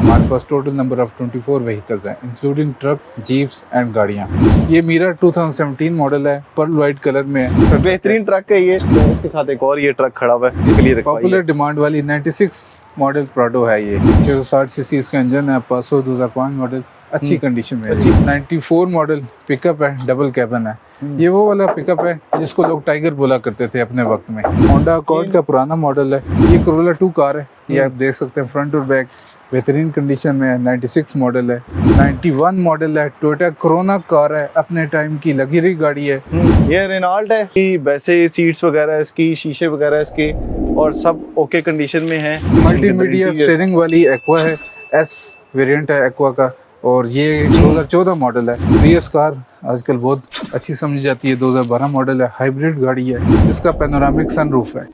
हमारे पास total number of 24 vehicles हैं including truck, jeeps and गाड़ियाँ। ये मीरा 2017 मॉडल है, पर्ल वाइट कलर में है। बेहतरीन ट्रक है ये। इसके साथ एक और ये ट्रक खड़ा हुआ है, इसके लिए रखवाई पॉपुलर है। डिमांड वाली 96 मॉडल प्राडो है। ये 660 सीसी इसका इंजन है। 500 2005 मॉडल, अच्छी कंडीशन में है। 94 मॉडल पिकअप है, डबल कैबिन है। ये वो वाला पिकअप है जिसको लोग टाइगर बोला करते थे अपने वक्त में। होंडा अकॉर्ड का पुराना मॉडल है। ये कोरोला 2 कार है। ये आप देख सकते हैं, फ्रंट और बैक बेहतरीन कंडीशन में है। 96 मॉडल है। 91 मॉडल है। टोयोटा कोरोना कार है, अपने टाइम की लग्जरी गाड़ी है। ये रेनॉल्ट है कि वैसे सीट्स वगैरह इसकी, शीशे वगैरह इसके और सब ओके कंडीशन में है। मल्टीमीडिया स्टीयरिंग वाली एक्वा है। एस वेरिएंट है एक्वा का, और ये 2014 मॉडल है। प्रियस कार आजकल बहुत अच्छी समझी जाती है। 2012 मॉडल है, हाइब्रिड गाड़ी है। इसका पैनोरामिक सनरूफ है।